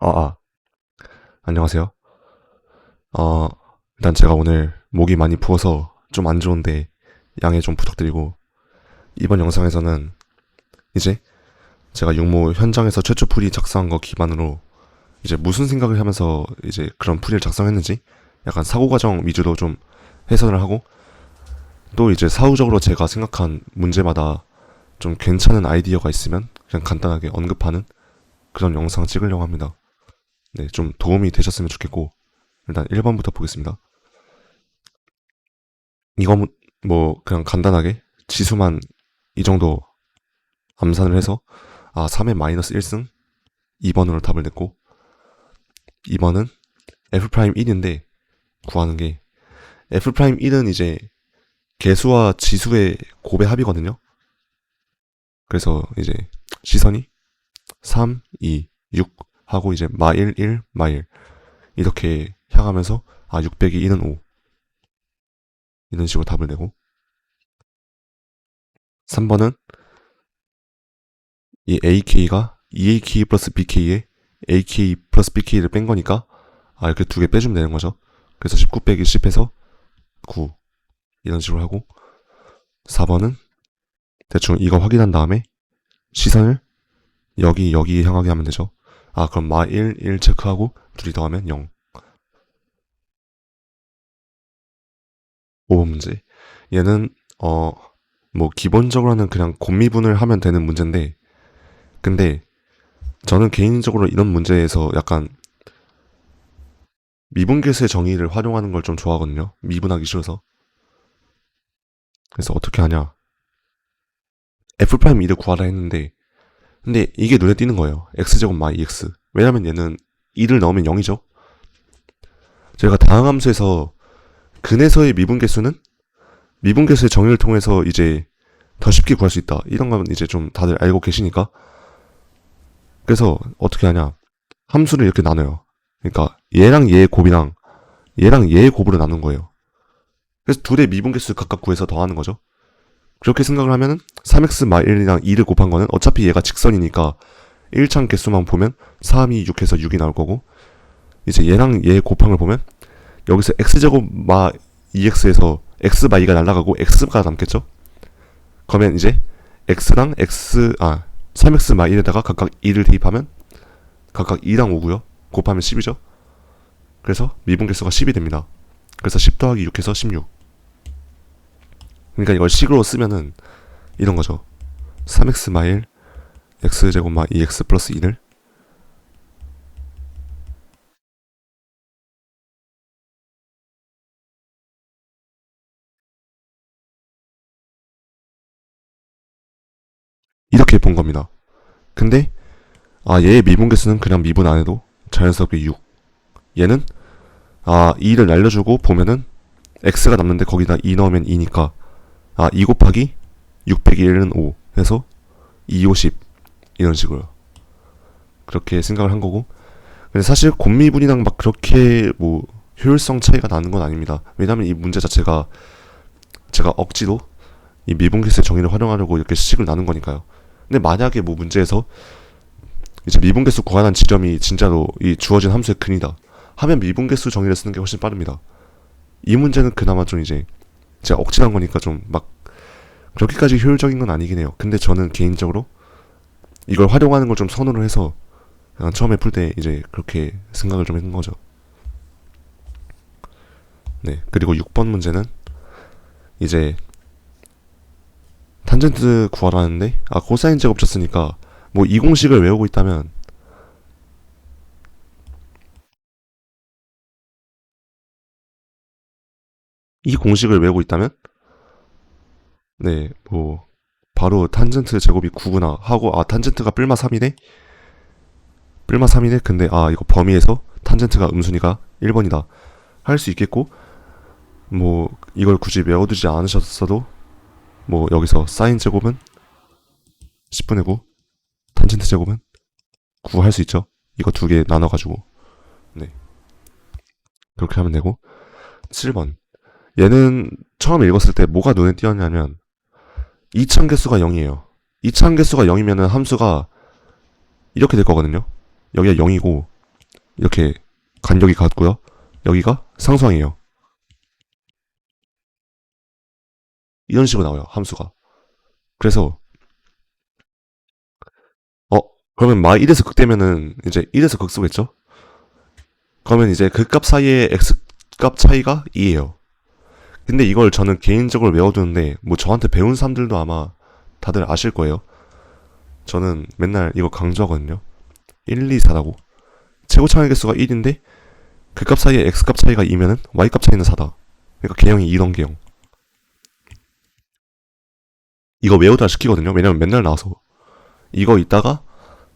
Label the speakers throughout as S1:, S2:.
S1: 아, 아, 안녕하세요. 어, 일단 제가 오늘 목이 많이 부어서 좀 안 좋은데 양해 좀 부탁드리고, 이번 영상에서는 이제 제가 육모 현장에서 최초 풀이 작성한 거 기반으로 이제 무슨 생각을 하면서 이제 그런 풀이를 작성했는지 약간 사고 과정 위주로 좀 해설을 하고, 또 이제 사후적으로 제가 생각한 문제마다 좀 괜찮은 아이디어가 있으면 그냥 간단하게 언급하는 그런 영상 찍으려고 합니다. 네, 좀 도움이 되셨으면 좋겠고, 일단 1번부터 보겠습니다. 이거 뭐 그냥 간단하게 지수만 이 정도 암산을 해서 3의 마이너스 1승 2번으로 답을 냈고, 2번은 F' 1인데 구하는 게, F' 1은 이제 개수와 지수의 곱의 합이거든요. 그래서 이제 시선이 3, 2, 6 하고 이제 마1, 1, 마1 이렇게 향하면서 6 빼기 1은 5 이런 식으로 답을 내고, 3번은 이 AK가 EAK 플러스 BK에 AK 플러스 BK를 뺀 거니까 이렇게 두 개 빼주면 되는 거죠. 그래서 19 빼기 10해서 9 이런 식으로 하고, 4번은 대충 이거 확인한 다음에 시선을 여기 향하게 하면 되죠. 그럼 마 1, 1 체크하고 둘이 더하면 0. 5번 문제. 얘는 뭐 기본적으로는 그냥 곱미분을 하면 되는 문제인데, 근데 저는 개인적으로 이런 문제에서 약간 미분계수의 정의를 활용하는 걸 좀 좋아하거든요. 미분하기 싫어서. 그래서 어떻게 하냐. F'2를 구하라 했는데, 근데 이게 눈에 띄는 거예요. x제곱 마 2x. 왜냐면 얘는 2를 넣으면 0이죠. 저희가 다항함수에서 근에서의 미분계수는 미분계수의 정의를 통해서 이제 더 쉽게 구할 수 있다. 이런 건 이제 좀 다들 알고 계시니까. 그래서 어떻게 하냐. 함수를 이렇게 나눠요. 그러니까 얘랑 얘의 곱이랑 얘랑 얘의 곱으로 나눈 거예요. 그래서 둘의 미분계수 각각 구해서 더하는 거죠. 그렇게 생각을 하면은 3x 마 1이랑 2를 곱한 거는 어차피 얘가 직선이니까 1창 개수만 보면 3, 2, 6해서 6이 나올 거고, 이제 얘랑 얘 곱한 걸 보면 여기서 x제곱 마 2x에서 x 마 2가 날라가고 x가 남겠죠. 그러면 이제 x랑 3x 마 1에다가 각각 2를 대입하면 각각 2랑 5고요. 곱하면 10이죠. 그래서 미분계수가 10이 됩니다. 그래서 10 더하기 6해서 16. 그러니까 이걸 식으로 쓰면은 이런 거죠. 3x 마 1 x제곱 마 2x 플러스 2를 이렇게 본 겁니다. 근데 얘의 미분계수는 그냥 미분 안 해도 자연스럽게 6. 얘는 2를 날려주고 보면은 x가 남는데 거기다 2 넣으면 2니까 2 곱하기 6 빼기 1은 5 해서 2, 5, 10 이런 식으로 그렇게 생각을 한 거고, 근데 사실 곱미분이랑 막 그렇게 뭐 효율성 차이가 나는 건 아닙니다. 왜냐면 이 문제 자체가 제가 억지로 이 미분계수의 정의를 활용하려고 이렇게 식을 나눈 거니까요. 근데 만약에 뭐 문제에서 이제 미분계수 구하는 지점이 진짜로 이 주어진 함수의 근이다 하면 미분계수 정의를 쓰는 게 훨씬 빠릅니다. 이 문제는 그나마 좀 이제 제가 억지로 한 거니까 좀 막 그렇게까지 효율적인 건 아니긴 해요. 근데 저는 개인적으로 이걸 활용하는 걸 좀 선호를 해서 그냥 처음에 풀 때 이제 그렇게 생각을 좀 했는 거죠. 네. 그리고 6번 문제는 이제 탄젠트 구하라는데 코사인 제곱 쳤으니까 뭐 이 공식을 외우고 있다면, 이 공식을 외우고 있다면 네, 뭐 바로 탄젠트 제곱이 9구나 하고 탄젠트가 뿔마 3이네? 뿔마 3이네? 근데 이거 범위에서 탄젠트가 음순위가 1번이다 할 수 있겠고, 뭐 이걸 굳이 외워두지 않으셨어도 뭐 여기서 사인 제곱은 10분의 9, 탄젠트 제곱은 9 할 수 있죠. 이거 두 개 나눠가지고. 네, 그렇게 하면 되고. 7번, 얘는 처음 읽었을 때 뭐가 눈에 띄었냐면 2창 개수가 0이에요. 2창 개수가 0이면은 함수가 이렇게 될 거거든요. 여기가 0이고 이렇게 간격이 같고요. 여기가 상수항이에요. 이런 식으로 나와요, 함수가. 그래서 어 그러면 마 1에서 극되면은 이제 1에서 극소겠죠? 그러면 이제 그 값 사이의 x값 차이가 2예요. 근데 이걸 저는 개인적으로 외워두는데 뭐 저한테 배운 사람들도 아마 다들 아실 거예요. 저는 맨날 이거 강조하거든요. 1, 2, 4라고. 최고 차이 개수가 1인데 그 값 사이에 x값 차이가 2면은 y값 차이는 4다. 그러니까 개형이 이런 개형. 이거 외우다 시키거든요. 왜냐면 맨날 나와서. 이거 이따가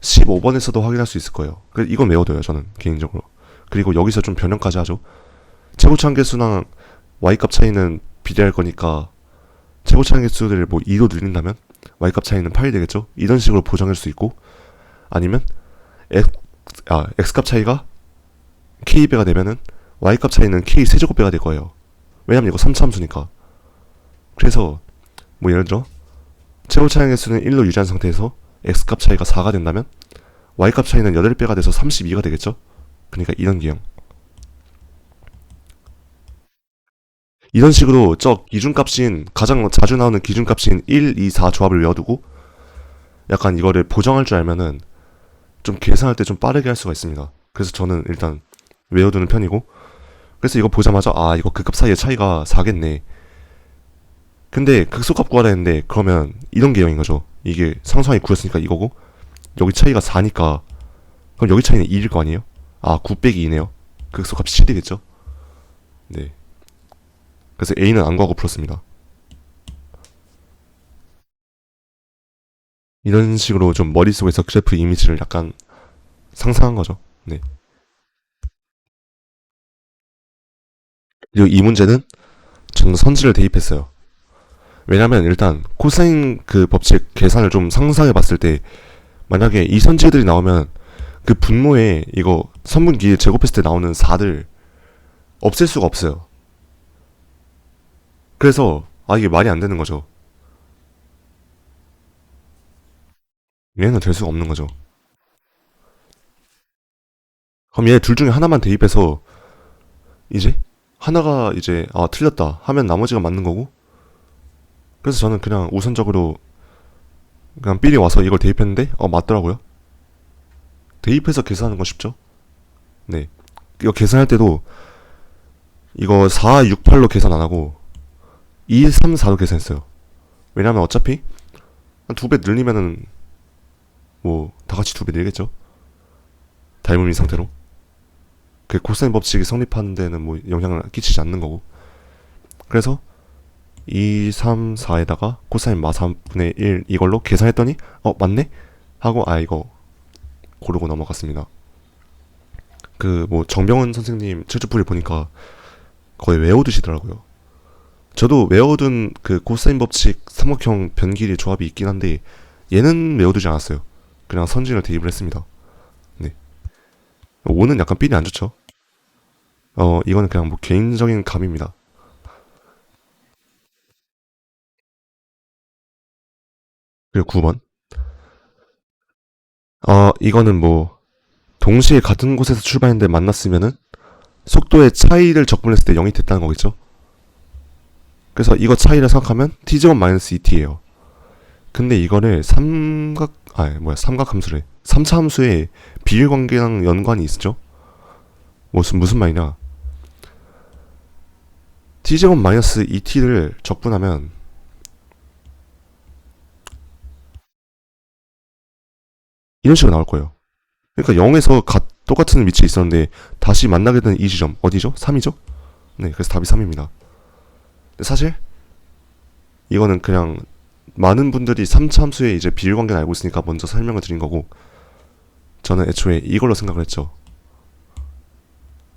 S1: 15번에서도 확인할 수 있을 거예요. 그래서 이건 외워둬요, 저는 개인적으로. 그리고 여기서 좀 변형까지 하죠. 최고 차이 개수랑 y값 차이는 비례할 거니까 최고 차이 개수를 뭐 2로 늘린다면 y값 차이는 8이 되겠죠. 이런 식으로 보정할 수 있고, 아니면 x값 차이가 k배가 되면은 y값 차이는 k 세제곱배가 될 거예요. 왜냐면 이거 3차 함수니까. 그래서 뭐 예를 들어 최고 차이 개수는 1로 유지한 상태에서 x값 차이가 4가 된다면 y값 차이는 8배가 돼서 32가 되겠죠. 그러니까 이런 기형. 이런 식으로 저 기준값인 가장 자주 나오는 기준값인 1, 2, 4 조합을 외워두고 약간 이거를 보정할 줄 알면은 좀 계산할 때 좀 빠르게 할 수가 있습니다. 그래서 저는 일단 외워두는 편이고, 그래서 이거 보자마자 아 이거 그 값 사이의 차이가 4겠네. 근데 극소값 구하라 했는데 그러면 이런 개형인 거죠. 이게 상수항이 9였으니까 이거고 여기 차이가 4니까 그럼 여기 차이는 2일 거 아니에요? 아 9 빼기 2네요. 극소값이 7이겠죠? 네. 그래서 A는 안 구하고 풀었습니다. 이런 식으로 좀 머릿속에서 그래프 이미지를 약간 상상한 거죠. 네. 그리고 이 문제는 저는 선지를 대입했어요. 왜냐면 일단 코사인 그 법칙 계산을 좀 상상해 봤을 때 만약에 이 선지들이 나오면 그 분모에 이거 선분기 제곱했을 때 나오는 4들 없앨 수가 없어요. 그래서 아 이게 말이 안 되는 거죠. 얘는 될 수가 없는 거죠. 그럼 얘 둘 중에 하나만 대입해서 이제 하나가 이제 아 틀렸다 하면 나머지가 맞는 거고, 그래서 저는 그냥 우선적으로 그냥 삘이 와서 이걸 대입했는데 맞더라고요. 대입해서 계산하는 거 쉽죠? 네. 이거 계산할 때도 이거 4, 6, 8로 계산 안 하고 2, 3, 4로 계산했어요. 왜냐면 어차피 한 두 배 늘리면은 뭐 다 같이 두 배 늘겠죠. 닮음인 상태로. 그 코사인 법칙이 성립하는 데는 뭐 영향을 끼치지 않는 거고. 그래서 2, 3, 4에다가 코사인 마 3분의 1 이걸로 계산했더니 맞네? 하고 이거 고르고 넘어갔습니다. 그 뭐 정병원 선생님 철저풀이 보니까 거의 외워두시더라고요. 저도 외워둔 그 코사인 법칙 삼각형 변길이 조합이 있긴 한데 얘는 외워두지 않았어요. 그냥 선진을 대입을 했습니다. 네. 5는 약간 삘이 안 좋죠. 이거는 그냥 뭐 개인적인 감입니다. 그리고 9번. 이거는 뭐 동시에 같은 곳에서 출발했는데 만났으면은 속도의 차이를 적분했을 때 0이 됐다는 거겠죠. 그래서 이거 차이를 생각하면 t제곱 마이너스 2t예요. 근데 이거를 삼각 함수래. 3차 함수에 비율 관계랑 연관이 있죠. 무슨 말이냐? t제곱 마이너스 2t를 적분하면 이런 식으로 나올 거예요. 그러니까 0에서 똑같은 위치에 있었는데 다시 만나게 된 이 지점 어디죠? 3이죠? 네, 그래서 답이 3입니다. 사실 이거는 그냥 많은 분들이 3차 함수의 이제 비율 관계를 알고 있으니까 먼저 설명을 드린 거고, 저는 애초에 이걸로 생각을 했죠.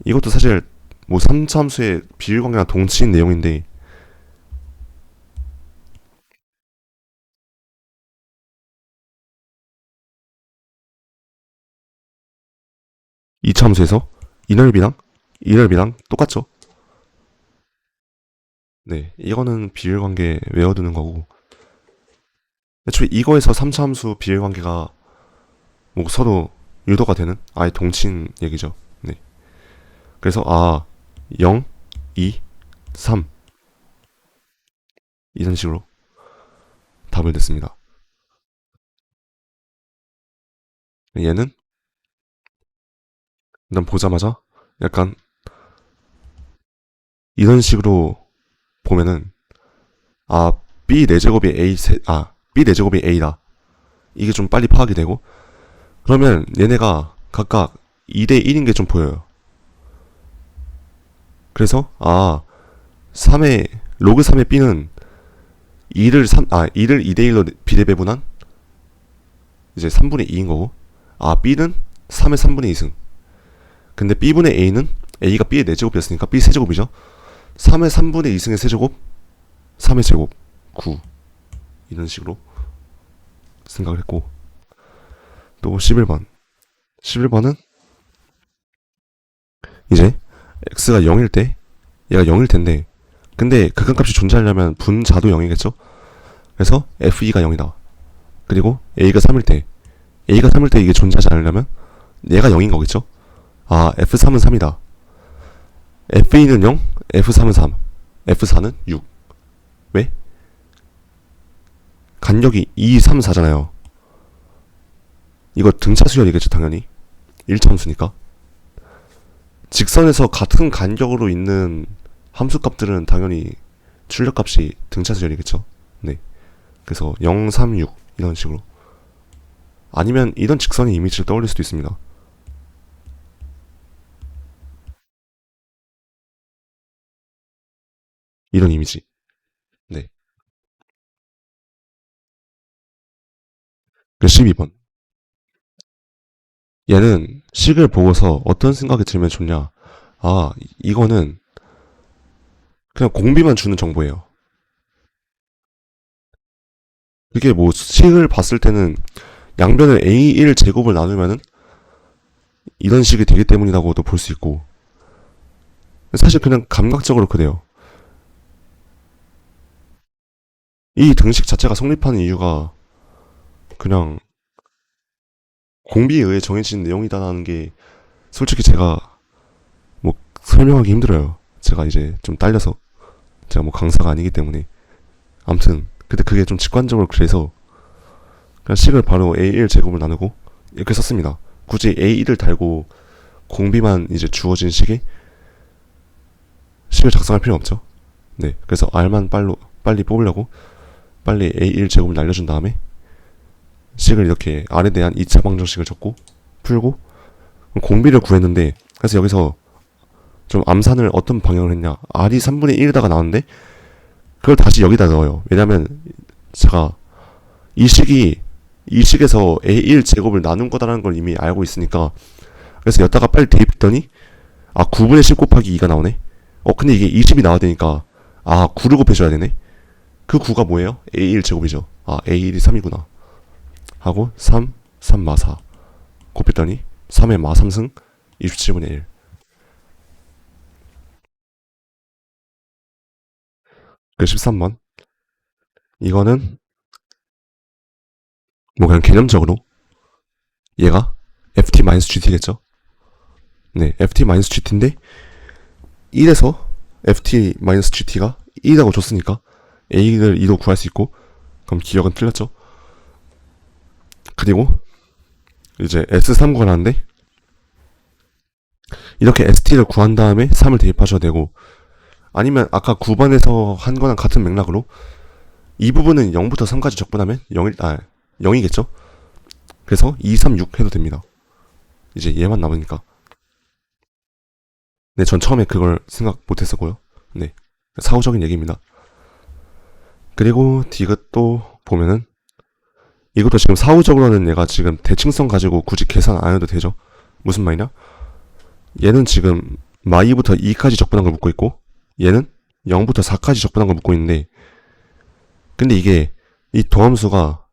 S1: 이것도 사실 뭐 3차 함수의 비율 관계랑 동치인 내용인데 2차 함수에서 이넓이랑 똑같죠. 네, 이거는 비율 관계 외워두는 거고, 애초에 이거에서 3차 함수 비율 관계가 뭐 서로 유도가 되는 아예 동치인 얘기죠. 그래서 0, 2, 3 이런 식으로 답을 냈습니다. 얘는 일단 보자마자 약간 이런 식으로 보면은 아 b 4제곱이 b 4제곱이 a다. 이게 좀 빨리 파악이 되고, 그러면 얘네가 각각 2대 1인 게 좀 보여요. 그래서 3의 로그 3의 b는 2를 2대 1로 비례배분한 이제 3분의 2인 거고, b는 3의 3분의 2승. 근데 b분의 a는 a가 b의 4제곱이었으니까 b 세제곱이죠. 3의 3분의 2승의 세제곱 3의 제곱 9 이런 식으로 생각을 했고, 또 11번은 이제 x가 0일 때 얘가 0일 텐데, 근데 극한값이 존재하려면 분자도 0이겠죠. 그래서 f2가 0이다. 그리고 a가 3일 때 이게 존재하지 않으려면 얘가 0인 거겠죠. f3은 3이다. f2는 0, f3은 3, f4는 6. 왜? 간격이 2, 3, 4잖아요. 이거 등차 수열이겠죠, 당연히. 1차함수니까. 직선에서 같은 간격으로 있는 함수값들은 당연히 출력값이 등차 수열이겠죠. 네. 그래서 0, 3, 6 이런 식으로. 아니면 이런 직선의 이미지를 떠올릴 수도 있습니다. 이런 이미지. 네. 12번. 얘는 식을 보고서 어떤 생각이 들면 좋냐. 이거는 그냥 공비만 주는 정보예요. 그게 뭐 식을 봤을 때는 양변을 A1 제곱을 나누면은 이런 식이 되기 때문이라고도 볼 수 있고, 사실 그냥 감각적으로 그래요. 이 등식 자체가 성립하는 이유가 그냥 공비에 의해 정해진 내용이다라는 게 솔직히 제가 뭐 설명하기 힘들어요. 제가 이제 좀 딸려서, 제가 뭐 강사가 아니기 때문에. 아무튼 근데 그게 좀 직관적으로 그래서 그냥 식을 바로 A1 제곱을 나누고 이렇게 썼습니다. 굳이 A1을 달고 공비만 이제 주어진 식에 식을 작성할 필요 없죠. 네, 그래서 R만 빨리 뽑으려고 빨리 A1 제곱을 날려준 다음에 식을 이렇게 R에 대한 2차 방정식을 적고 풀고 공비를 구했는데, 그래서 여기서 좀 암산을 어떤 방향으로 했냐. R이 3분의 1에다가 나오는데 그걸 다시 여기다 넣어요. 왜냐면 제가 이 식에서 A1 제곱을 나눈 거다라는 걸 이미 알고 있으니까. 그래서 여기다가 빨리 대입했더니 9분의 10 곱하기 2가 나오네. 근데 이게 20이 나와야 되니까 9를 곱해줘야 되네. 그 9가 뭐예요? A1 제곱이죠. A1이 3이구나 하고 3, 3 마 4 곱했더니 3의 마 3승 27분의 1. 그 13번. 이거는 뭐 그냥 개념적으로 얘가 ft-gt겠죠. 네, ft-gt인데 1에서 ft-gt가 1이라고 줬으니까 a를 2로 구할 수 있고, 그럼 기억은 틀렸죠. 그리고 이제 S3 구하라는데 이렇게 ST를 구한 다음에 3을 대입하셔도 되고, 아니면 아까 9번에서 한 거랑 같은 맥락으로 이 부분은 0부터 3까지 적분하면 0이겠죠. 그래서 2, 3, 6 해도 됩니다. 이제 얘만 남으니까. 네, 전 처음에 그걸 생각 못했었고요. 네, 사후적인 얘기입니다. 그리고 디귿도 보면은 이것도 지금 사후적으로는 얘가 지금 대칭성 가지고 굳이 계산 안 해도 되죠. 무슨 말이냐? 얘는 지금 마2부터 2까지 적분한 걸 묻고 있고, 얘는 0부터 4까지 적분한 걸 묻고 있는데, 근데 이게 이 도함수가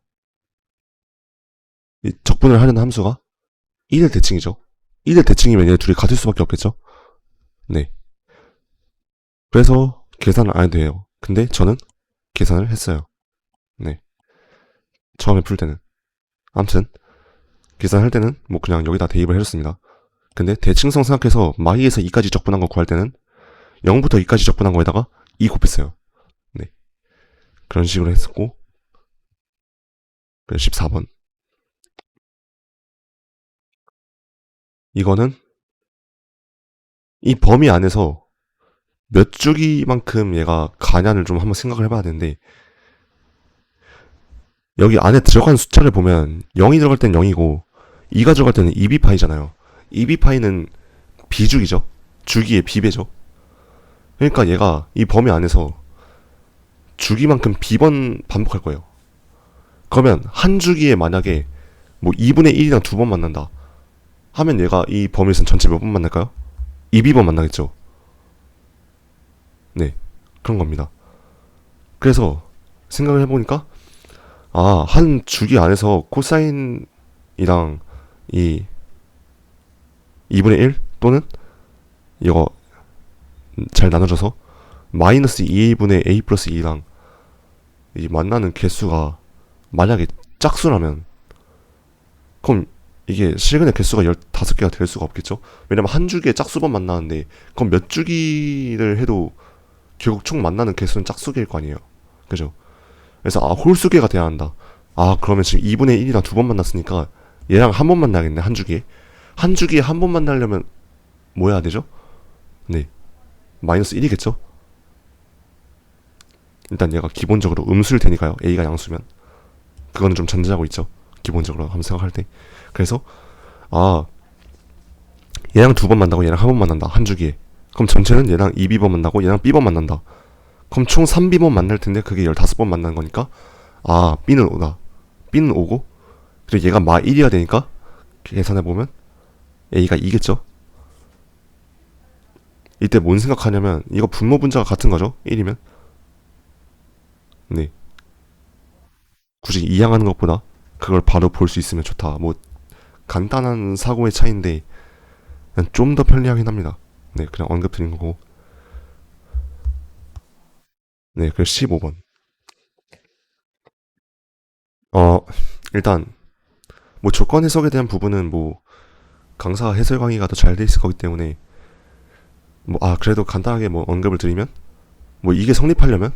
S1: 이 적분을 하는 함수가 1의 대칭이죠. 1의 대칭이면 얘네 둘이 같을 수밖에 없겠죠. 네. 그래서 계산을 안 해도 돼요. 근데 저는 계산을 했어요. 네. 처음에 풀 때는. 아무튼 계산할 때는 뭐 그냥 여기다 대입을 해줬습니다. 근데 대칭성 생각해서 마이에서 2까지 적분한 거 구할 때는 0부터 2까지 적분한 거에다가 2 곱했어요. 네. 그런 식으로 했었고, 14번. 이거는 이 범위 안에서 몇 주기만큼 얘가 가냐를 좀 한번 생각을 해봐야 되는데, 여기 안에 들어간 숫자를 보면 0이 들어갈 땐 0이고 2가 들어갈 때는 2b파이잖아요. 2b파이는 비주기죠. 주기의 비배죠. 그러니까 얘가 이 범위 안에서 주기만큼 b번 반복할 거예요. 그러면 한 주기에 만약에 뭐 2분의 1이랑 두 번 만난다 하면 얘가 이 범위에서는 전체 몇 번 만날까요? 2b번 만나겠죠. 네, 그런 겁니다. 그래서 생각을 해보니까 한 주기 안에서 코사인이랑 이 2분의 1 또는 이거 잘 나눠져서 마이너스 2분의 a 플러스 2랑 이 만나는 개수가 만약에 짝수라면 그럼 이게 실근의 개수가 15개가 될 수가 없겠죠? 왜냐면 한 주기에 짝수번 만나는데 그럼 몇 주기를 해도 결국 총 만나는 개수는 짝수개일 거 아니에요. 그죠? 그래서 홀수개가 돼야 한다. 그러면 지금 2분의 1이랑 두 번 만났으니까 얘랑 한 번 만나겠네. 한 주기에. 한 주기에 한 번 만나려면 뭐 해야 되죠? 네. 마이너스 1이겠죠? 일단 얘가 기본적으로 음수일 테니까요. a가 양수면. 그거는 좀 전제하고 있죠. 기본적으로 한번 생각할 때. 그래서 얘랑 두 번 만나고 얘랑 한 번 만난다. 한 주기에. 그럼 전체는 얘랑 2b번 만나고 얘랑 b번 만난다. 그럼 총 3b번 만날 텐데 그게 15번 만나는 거니까 b는 오다. b는 오고 그리고 얘가 마 1이어야 되니까 계산해보면 a가 2겠죠. 이때 뭔 생각하냐면 이거 분모 분자가 같은 거죠. 1이면. 네. 굳이 이양하는 것보다 그걸 바로 볼 수 있으면 좋다. 뭐 간단한 사고의 차이인데 좀 더 편리하긴 합니다. 네, 그냥 언급 드린 거고. 네, 그래서 15번. 어, 일단 뭐 조건 해석에 대한 부분은 뭐 강사 해설 강의가 더 잘 돼 있을 거기 때문에 그래도 간단하게 뭐 언급을 드리면 뭐 이게 성립하려면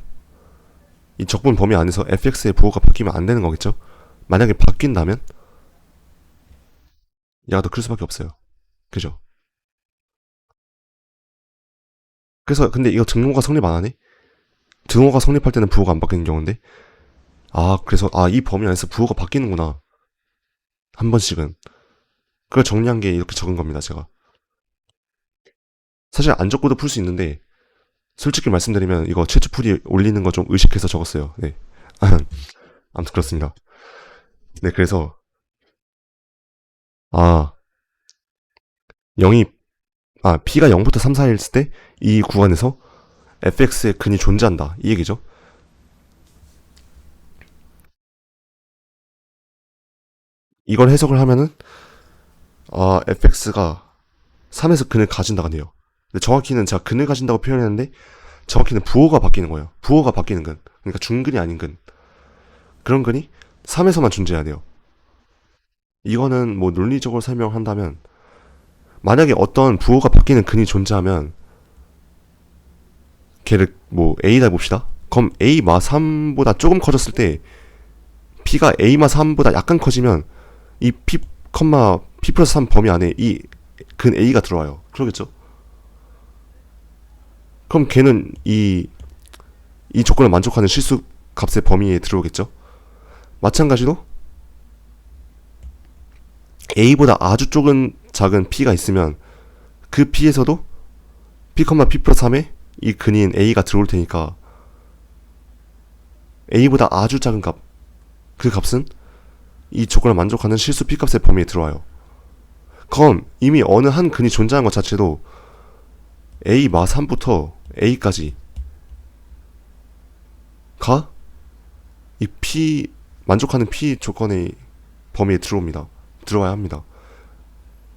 S1: 이 적분 범위 안에서 fx의 부호가 바뀌면 안 되는 거겠죠. 만약에 바뀐다면 얘가 더 클 수밖에 없어요. 그죠? 그래서 근데 이거 등호가 성립 안 하네? 등호가 성립할 때는 부호가 안 바뀌는 경우인데 그래서 이 범위 안에서 부호가 바뀌는구나. 한 번씩은. 그걸 정리한 게 이렇게 적은 겁니다, 제가. 사실 안 적고도 풀 수 있는데 솔직히 말씀드리면 이거 채취풀이 올리는 거 좀 의식해서 적었어요. 네. 아무튼 그렇습니다. 네, 그래서 0이 p가 0부터 3, 4일 때 이 구간에서 fx의 근이 존재한다. 이 얘기죠. 이걸 해석을 하면은 fx가 3에서 근을 가진다가 돼요. 근데 정확히는 제가 근을 가진다고 표현했는데 정확히는 부호가 바뀌는 거예요. 부호가 바뀌는 근. 그러니까 중근이 아닌 근. 그런 근이 3에서만 존재해야 돼요. 이거는 뭐 논리적으로 설명한다면 만약에 어떤 부호가 바뀌는 근이 존재하면 걔를 뭐 a다 봅시다. 그럼 a 마 3보다 조금 커졌을 때 p가 a 마 3보다 약간 커지면 이 p, p 플러스 3 범위 안에 이 근 a가 들어와요. 그러겠죠? 그럼 걔는 이 조건을 만족하는 실수 값의 범위에 들어오겠죠? 마찬가지로 a보다 아주 조금 작은 p가 있으면 그 p에서도 p, p 플러스 3에 이 근인 a가 들어올 테니까 a보다 아주 작은 값, 그 값은 이 조건을 만족하는 실수 p 값의 범위에 들어와요. 그럼 이미 어느 한 근이 존재하는 것 자체도 a 마 3부터 a까지 가 이 p 만족하는 p 조건의 범위에 들어옵니다. 들어와야 합니다.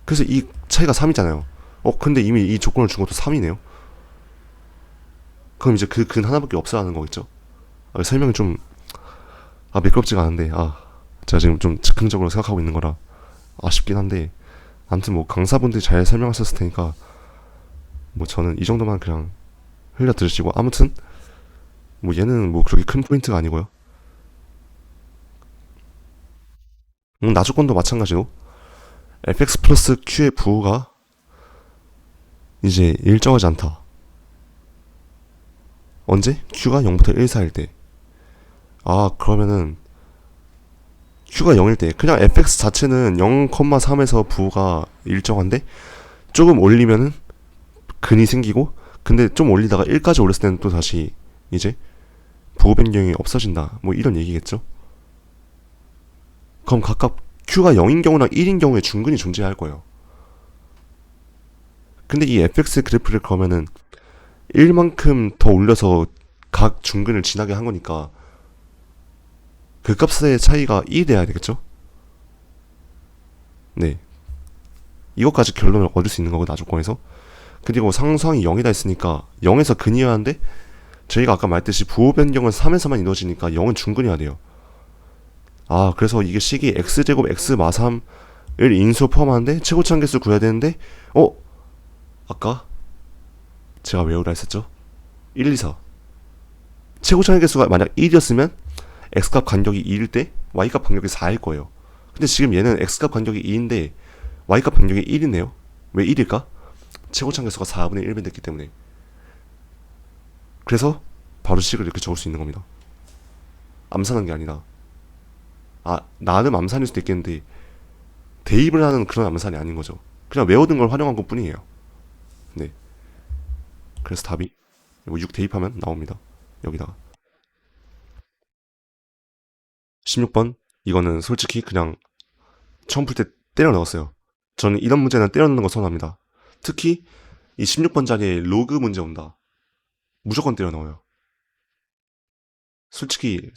S1: 그래서 이 차이가 3이잖아요. 근데 이미 이 조건을 준 것도 3이네요. 그럼 이제 그 근 하나밖에 없어야 하는 거겠죠? 설명이 좀 매끄럽지가 않은데 제가 지금 좀 즉흥적으로 생각하고 있는 거라 아쉽긴 한데 아무튼 뭐 강사분들이 잘 설명하셨을 테니까 뭐 저는 이 정도만 그냥 흘려 들으시고, 아무튼 뭐 얘는 뭐 그렇게 큰 포인트가 아니고요. 나주권도 마찬가지로 fx 플러스 q의 부호가 이제 일정하지 않다. 언제? q가 0부터 1 사이일 때. 아, 그러면은 q가 0일 때 그냥 fx 자체는 0,3에서 부호가 일정한데 조금 올리면은 근이 생기고, 근데 좀 올리다가 1까지 올렸을 때는 또 다시 이제 부호 변경이 없어진다, 뭐 이런 얘기겠죠. 그럼 각각 q가 0인 경우나 1인 경우에 중근이 존재할 거예요. 근데 이 fx 그래프를 그러면은 1만큼 더 올려서 각 중근을 지나게 한 거니까 그 값의 차이가 1이 돼야 되겠죠? 네. 이것까지 결론을 얻을 수 있는 거고, 나조건에서. 그리고 상수항이 0이다 했으니까 0에서 근이어야 하는데, 저희가 아까 말했듯이 부호 변경은 3에서만 이루어지니까 0은 중근이어야 돼요. 아, 그래서 이게 식이 x제곱 x 마3을 인수 포함하는데 최고차 한계수 구해야 되는데, 아까 제가 외우라 했었죠? 1, 2, 4. 최고차 한계수가 만약 1이었으면 x값 간격이 2일 때 y값 간격이 4일 거예요. 근데 지금 얘는 x값 간격이 2인데 y값 간격이 1이네요. 왜 1일까? 최고차 한계수가 4분의 1배 됐기 때문에. 그래서 바로 식을 이렇게 적을 수 있는 겁니다. 암산한 게 아니라, 나름 암산일 수도 있겠는데 대입을 하는 그런 암산이 아닌 거죠. 그냥 외워둔 걸 활용한 것 뿐이에요. 네. 그래서 답이 이거 6 대입하면 나옵니다. 여기다가 16번, 이거는 솔직히 그냥 처음 풀 때 때려 넣었어요. 저는 이런 문제는 때려 넣는 거 선호합니다. 특히 이 16번 자리에 로그 문제 온다, 무조건 때려 넣어요. 솔직히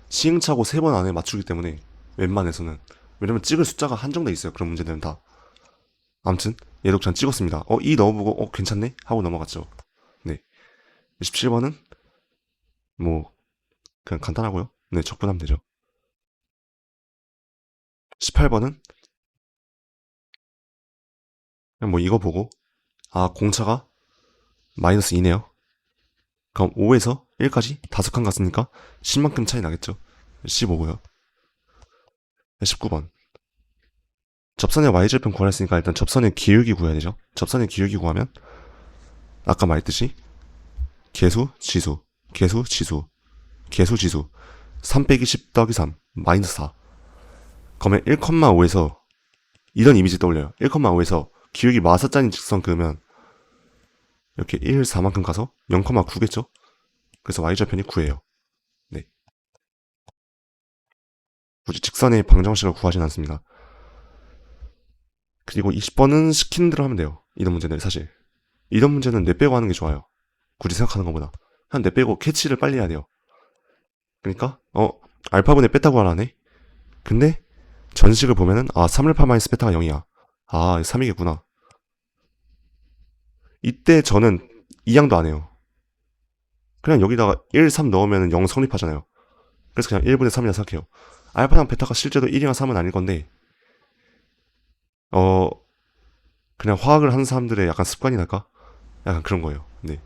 S1: 시행착오 3번 안에 맞추기 때문에 웬만해서는. 왜냐면 찍을 숫자가 한정돼 있어요, 그런 문제들은 다. 아무튼 얘도 그냥 찍었습니다. 이 넣어보고 괜찮네 하고 넘어갔죠. 네. 17번은 뭐 그냥 간단하고요. 네, 적분하면 되죠. 18번은 그냥 뭐 이거 보고, 공차가 마이너스 2네요. 그럼 5에서 1까지 5칸 갔으니까 10만큼 차이 나겠죠. 15고요. 19번, 접선의 y절편 구하랬으니까 일단 접선의 기울기 구해야 되죠. 접선의 기울기 구하면 아까 말했듯이 개수, 지수, 개수, 지수, 개수, 지수 3 빼기 10 더하기 3 마이너스 4. 그러면 1,5에서 이런 이미지 떠올려요. 1,5에서 기울기 마사짜리 직선 그으면 이렇게 1, 4만큼 가서 0,9겠죠? 그래서 y절편이 9예요. 네. 굳이 직선의 방정식을 구하진 않습니다. 그리고 20번은 시키는 대로 하면 돼요. 이런 문제는 사실. 이런 문제는 내 빼고 하는 게 좋아요. 굳이 생각하는 것보다. 한 내 빼고 캐치를 빨리 해야 돼요. 그러니까, 알파분의 베타고 하라네? 근데, 전식을 보면은, 3알파 마이너스 베타가 0이야. 3이겠구나. 이때 저는 이양도 안 해요. 그냥 여기다가 1, 3 넣으면 0 성립하잖아요. 그래서 그냥 1분의 3이라 생각해요. 알파랑 베타가 실제로 1이나 3은 아닐 건데, 어, 그냥 화학을 하는 사람들의 약간 습관이 날까? 약간 그런 거예요. 네.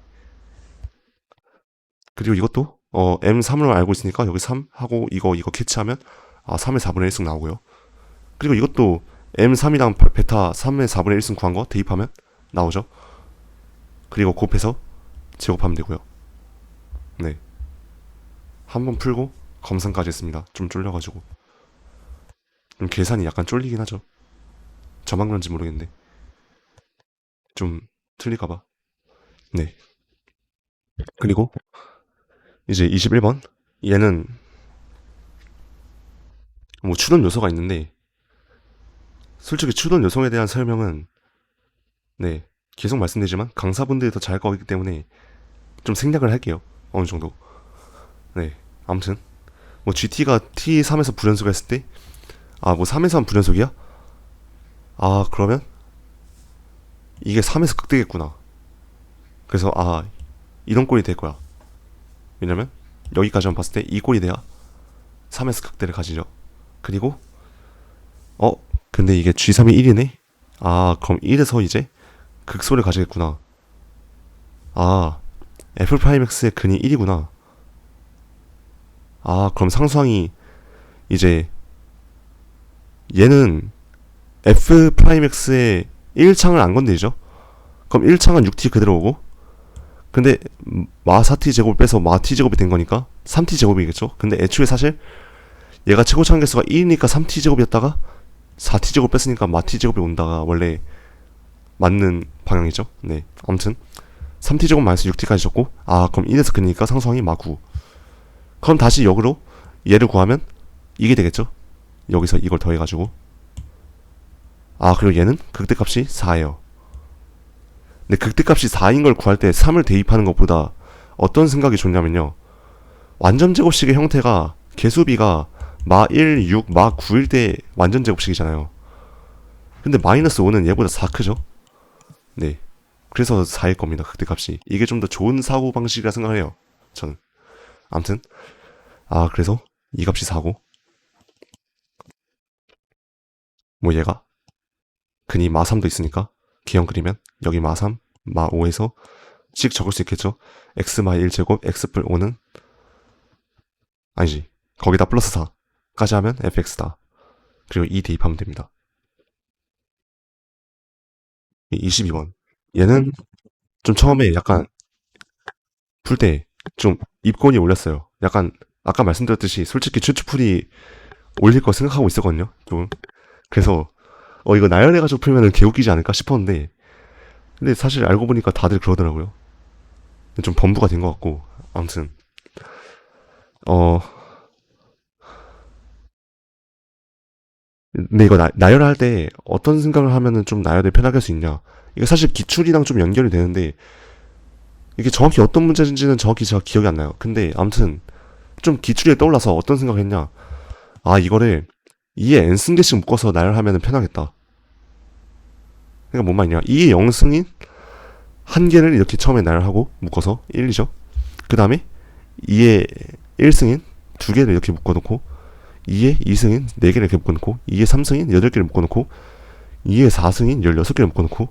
S1: 그리고 이것도, M3을 알고 있으니까 여기 3 하고 이거 캐치하면, 3의 4분의 1승 나오고요. 그리고 이것도 M3이랑 베타 3의 4분의 1승 구한 거 대입하면 나오죠. 그리고 곱해서 제곱하면 되고요. 네. 한번 풀고 검산까지 했습니다. 좀 쫄려가지고. 좀 계산이 약간 쫄리긴 하죠. 저만 그런지 모르겠는데. 좀 틀릴까봐. 네. 그리고 이제 21번. 얘는 뭐 추론 요소가 있는데, 솔직히 추론 요소에 대한 설명은, 네, 계속 말씀드리지만 강사분들이 더 잘 거기 때문에 좀 생략을 할게요. 어느 정도. 네. 아무튼 뭐 GT가 T3에서 불연소가 했을 때, 뭐 3에서 한 불연속이야? 그러면 이게 3에서 극대겠구나. 그래서 이런 꼴이 될 거야. 왜냐면 여기까지만 봤을 때 이 꼴이 돼야 3에서 극대를 가지죠. 그리고 근데 이게 G3이 1이네? 아, 그럼 1에서 이제 극소를 가지겠구나. 아, f 프라임 x의 근이 1이구나. 아, 그럼 상수항이 이제 얘는 f 프라임 x의 1창을 안 건드리죠? 그럼 1창은 6t 그대로 오고, 근데 마 4t 제곱 빼서 마 t 제곱이 된 거니까 3t 제곱이겠죠? 근데 애초에 사실 얘가 최고차원 개수가 1이니까 3t 제곱이었다가 4t 제곱 뺐으니까 마 t 제곱이 온다가 원래 맞는 방향이죠. 네, 아무튼 3t 제곱 마이너스 6t까지 줬고, 아 그럼 1에서 근이니까 상수항이 마 9. 그럼 다시 역으로 얘를 구하면 이게 되겠죠. 여기서 이걸 더해가지고, 아 그리고 얘는 극대값이 4예요. 근데 극대값이 4인 걸 구할 때 3을 대입하는 것보다 어떤 생각이 좋냐면요, 완전 제곱식의 형태가 개수비가 마 1, 6, 마 9일 때 완전 제곱식이잖아요. 근데 마이너스 5는 얘보다 4 크죠? 네, 그래서 4일 겁니다. 극대값이. 이게 좀 더 좋은 사고방식이라 생각해요, 저는. 암튼 아 그래서 이 값이 4고, 뭐 얘가 근이 마 3도 있으니까 기형 그리면 여기 마 3, 마 5에서 씩 적을 수 있겠죠. x 마 1제곱 x 플 5는 아니지, 거기다 플러스 4까지 하면 fx다. 그리고 2 대입하면 됩니다. 22번. 얘는 좀 처음에 약간 풀 때 좀 입꼬리 올렸어요. 약간 아까 말씀드렸듯이 솔직히 추추풀이 올릴 거 생각하고 있었거든요. 좀 그래서 이거 나열해가지고 풀면은 개웃기지 않을까 싶었는데, 근데 사실 알고 보니까 다들 그러더라고요. 좀 범부가 된 것 같고, 아무튼 어 근데 이거 나열할 때 어떤 생각을 하면은 좀 나열을 편하게 할 수 있냐, 이게 사실 기출이랑 좀 연결이 되는데 이게 정확히 어떤 문제인지는 정확히 제가 기억이 안 나요. 근데 아무튼 좀 기출이 떠올라서 어떤 생각을 했냐, 아 이거를 2에 n승 개씩 묶어서 나열하면 편하겠다. 그러니까 뭔 말이냐, 2의 0승인 한 개를 이렇게 처음에 나열하고 묶어서 1이죠. 그 다음에 2의 1승인 두 개를 이렇게 묶어놓고, 2의 2승인 4개를 이렇게 묶어놓고, 2의 3승인 8개를 묶어놓고, 2의 4승인 16개를 묶어놓고,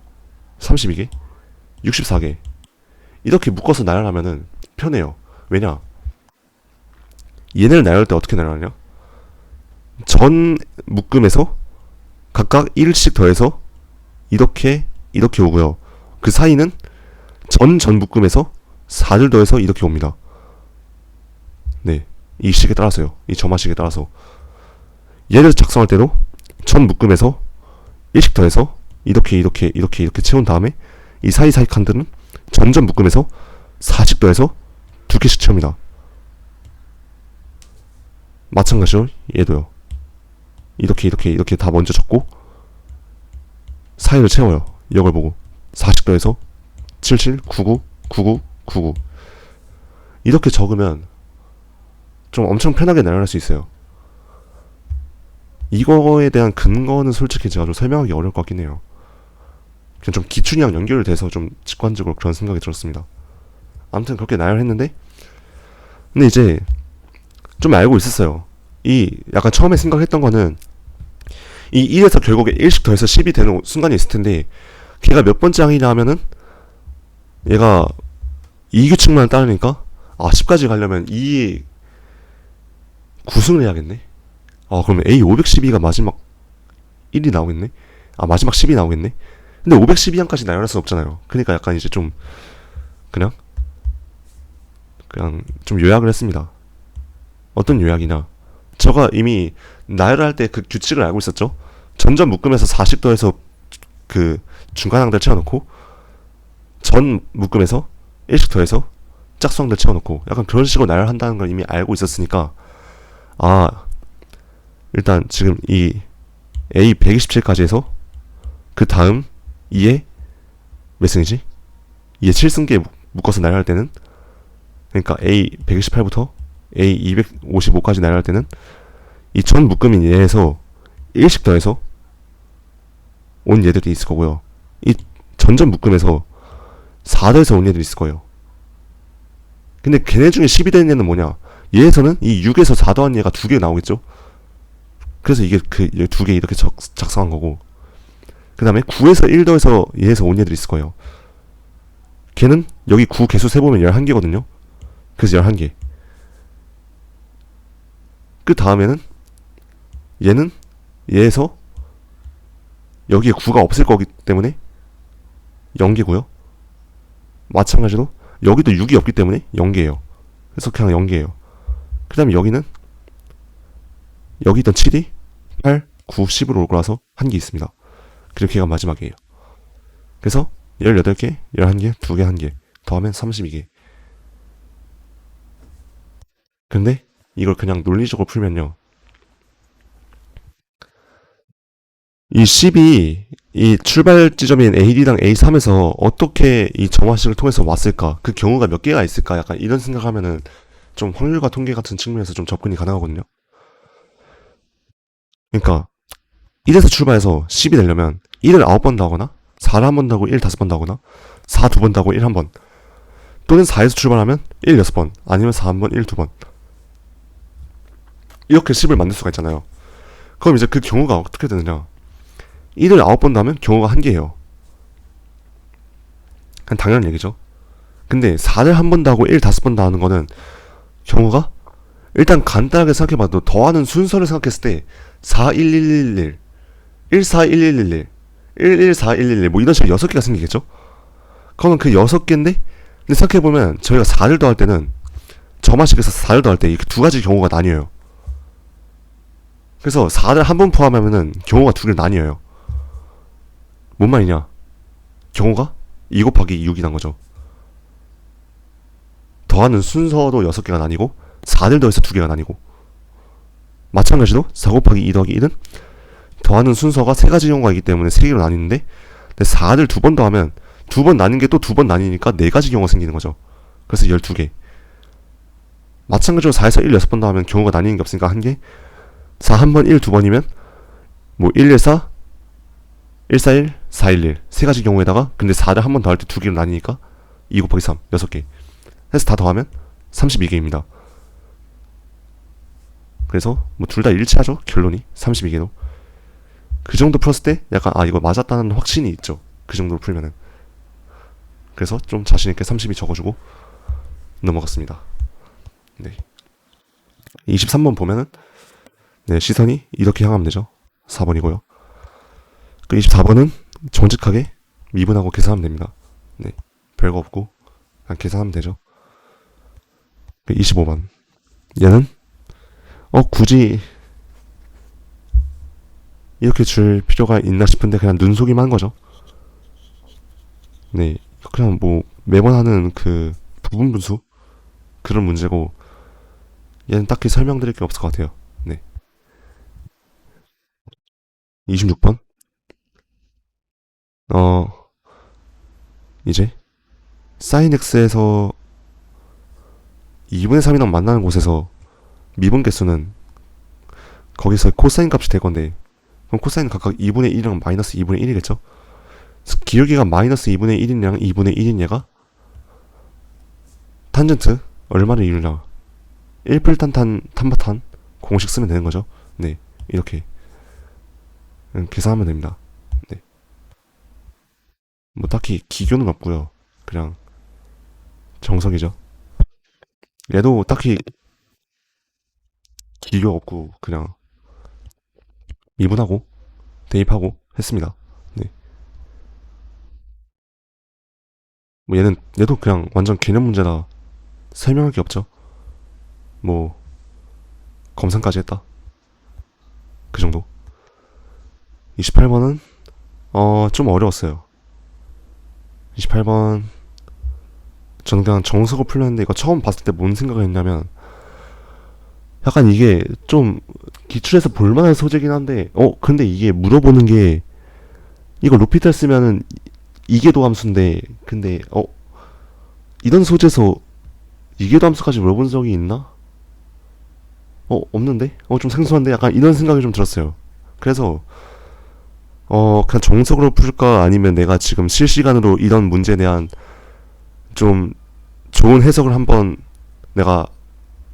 S1: 32개, 64개 이렇게 묶어서 나열하면은 편해요. 왜냐, 얘네를 나열할 때 어떻게 나열하냐, 전 묶음에서 각각 1씩 더해서 이렇게 오고요. 그 사이는 전 묶음에서 4를 더해서 이렇게 옵니다. 네, 이 식에 따라서요. 이 점화식에 따라서. 얘를 작성할 때도 전 묶음에서 1씩 더해서 이렇게 채운 다음에 이 사이사이 칸들은 점점 묶음에서 4씩 더해서 2개씩 채웁니다. 마찬가지로 얘도요. 이렇게 다 먼저 적고 사이를 채워요. 이걸 보고 4씩 더해서 77, 99, 99, 99 이렇게 적으면 좀 엄청 편하게 나열할 수 있어요. 이거에 대한 근거는 솔직히 제가 좀 설명하기 어려울 것 같긴 해요. 그냥 좀 기출이랑 연결돼서 좀 직관적으로 그런 생각이 들었습니다. 아무튼 그렇게 나열했는데, 근데 이제 좀 알고 있었어요. 이 약간 처음에 생각했던 거는 이 1에서 결국에 1씩 더해서 10이 되는 순간이 있을 텐데, 걔가 몇 번째 항이냐 하면은 얘가 이 규칙만 따르니까 10까지 가려면 2 9승을 해야겠네. 그러면 A 512가 마지막 1이 나오겠네. 마지막 10이 나오겠네. 근데 512항까지 나열할 순 없잖아요. 그러니까 약간 이제 좀 그냥 좀 요약을 했습니다. 어떤 요약이냐, 제가 이미 나열할 때 그 규칙을 알고 있었죠. 점점 묶음에서 4씩 더해서 그 중간항들 채워놓고, 전 묶음에서 1씩 더해서 짝수항들 채워놓고, 약간 그런 식으로 나열한다는 걸 이미 알고 있었으니까, 일단 지금 이 A 127까지 해서 그 다음 2에 몇 승이지? 2에 7승계 묶어서 나열할 때는, 그러니까 A 128부터 A 255까지 나열할 때는 이 전 묶음인 얘에서 1씩 더해서 온 얘들이 있을 거고요. 이 전전 묶음에서 4 더해서 온 얘들이 있을 거예요. 근데 걔네 중에 10이 되는 얘는 뭐냐, 얘에서는 이 6에서 4 더한 얘가 2개 나오겠죠. 그래서 이게 그 2개 이렇게 작성한 거고, 그 다음에 9에서 1 더해서 2에서 온 얘들이 있을 거예요. 걔는 여기 9 개수 세보면 11개거든요. 그래서 11개. 그 다음에는 얘는 얘에서 여기에 9가 없을 거기 때문에 0개고요. 마찬가지로 여기도 6이 없기 때문에 0개예요. 그래서 그냥 0개예요. 그 다음에 여기는 여기 있던 7이 8, 9, 10으로 올 거라서 한 개 있습니다. 그리고 걔가 마지막이에요. 그래서 18개, 11개, 2개, 1개 더하면 32개. 근데 이걸 그냥 논리적으로 풀면요, 이 10이 이 출발 지점인 AD랑 A3에서 어떻게 이 정화식을 통해서 왔을까? 그 경우가 몇 개가 있을까? 약간 이런 생각하면은 좀 확률과 통계 같은 측면에서 좀 접근이 가능하거든요. 그러니까 1에서 출발해서 10이 되려면 1을 9번 더하거나 4를 한 번 더하고 1 5번 더하거나 4 2번 더하고 1 1번, 또는 4에서 출발하면 1 6번, 아니면 4 1번, 1 2번, 이렇게 10을 만들 수가 있잖아요. 그럼 이제 그 경우가 어떻게 되느냐, 1을 9번 더하면 경우가 1개예요. 그냥 당연한 얘기죠. 근데 4를 한 번 더하고 1 5번 더하는 거는 경우가, 일단 간단하게 생각해봐도 더하는 순서를 생각했을 때 4 1 1 1 1, 1 4 1 1 1 1, 1 1 4 1 1 1 뭐 이런 식으로 6개가 생기겠죠. 그러면 그 6개인데, 근데 생각해보면 저희가 4를 더할 때는 점화식에서 4를 더할 때 이 두 가지 경우가 나뉘어요. 그래서 4를 한 번 포함하면은 경우가 두 개를 나뉘어요. 뭔 말이냐, 경우가 2 곱하기 6이 난 거죠. 더하는 순서도 6개가 나뉘고 4를 더해서 2개가 나뉘고, 마찬가지로 4 곱하기 2 더하기 1은 더하는 순서가 3가지 경우가 있기 때문에 3개로 나뉘는데, 근데 4를 2번 더하면 2번 나뉜 게 또 2번 나뉘니까 4가지 경우가 생기는 거죠. 그래서 12개. 마찬가지로 4에서 1 6번 더하면 경우가 나뉘는 게 없으니까 1개. 4 1번, 1 2번이면 뭐 1 1 4, 1 4 1, 4 1 1, 3가지 경우에다가, 근데 4를 한 번 더할 때 2개로 나뉘니까 2 곱하기 3, 6개 해서 다 더하면 32개입니다. 그래서 뭐 둘 다 일치하죠, 결론이. 32개로. 그 정도 풀었을 때 약간 이거 맞았다는 확신이 있죠, 그 정도로 풀면은. 그래서 좀 자신있게 32 적어주고 넘어갔습니다. 네. 23번 보면은, 네, 시선이 이렇게 향하면 되죠. 4번이고요. 그 24번은 정직하게 미분하고 계산하면 됩니다. 네, 별거 없고 그냥 계산하면 되죠. 그 25번, 얘는 굳이 이렇게 줄 필요가 있나 싶은데 그냥 눈속이만 한 거죠. 네, 그냥 뭐 매번 하는 그 부분 분수 그런 문제고, 얘는 딱히 설명드릴 게 없을 것 같아요. 네. 26번, 이제 sin x에서 2분의 3이랑 만나는 곳에서 미분 개수는 거기서 코사인 값이 될 건데, 그럼 코사인은 각각 2분의 1이랑 마이너스 2분의 1이겠죠? 기울기가 마이너스 2분의 1인 얘랑 2분의 1인 얘가 탄젠트 얼마를 이루냐, 1필탄탄 탄바탄 공식 쓰면 되는 거죠. 네, 이렇게 계산하면 됩니다. 네, 뭐 딱히 기교는 없고요, 그냥 정석이죠. 얘도 딱히 기교 없고 그냥 미분하고 대입하고 했습니다. 네, 뭐 얘도 그냥 완전 개념 문제라 설명할 게 없죠. 뭐 검산까지 했다, 그 정도. 28번은 좀 어려웠어요. 28번 저는 그냥 정석을 풀렸는데, 이거 처음 봤을 때 뭔 생각을 했냐면, 약간 이게 좀 기출에서 볼만한 소재긴 한데, 근데 이게 물어보는 게, 이거 루피트 쓰면은 이계도 함수인데, 근데 이런 소재에서 이계도 함수까지 물어본 적이 있나? 없는데? 좀 생소한데? 약간 이런 생각이 좀 들었어요. 그래서 그냥 정석으로 풀까, 아니면 내가 지금 실시간으로 이런 문제에 대한 좀 좋은 해석을 한번 내가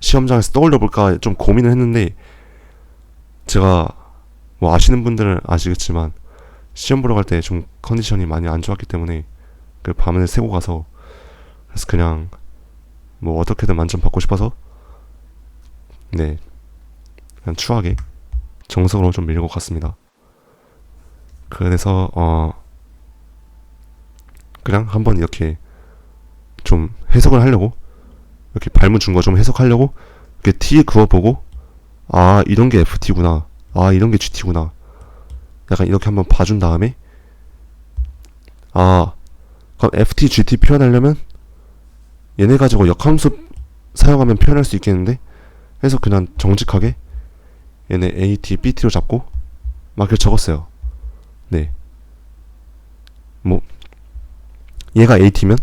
S1: 시험장에서 떠올려 볼까 좀 고민을 했는데, 제가 뭐 아시는 분들은 아시겠지만 시험 보러 갈 때 좀 컨디션이 많이 안 좋았기 때문에 그 밤을 새고 가서, 그래서 그냥 뭐 어떻게든 만점 받고 싶어서 네 그냥 추하게 정석으로 좀 밀고 갔습니다. 그래서 그냥 한번 이렇게 좀 해석을 하려고, 이렇게 발문 준 거 좀 해석하려고 이렇게 T 그어보고, 아 이런 게 FT구나, 아 이런 게 GT구나, 약간 이렇게 한번 봐준 다음에, 아 그럼 FT, GT 표현하려면 얘네 가지고 역함수 사용하면 표현할 수 있겠는데 해서 그냥 정직하게 얘네 AT, BT로 잡고 막 이렇게 적었어요. 네. 뭐 얘가 AT면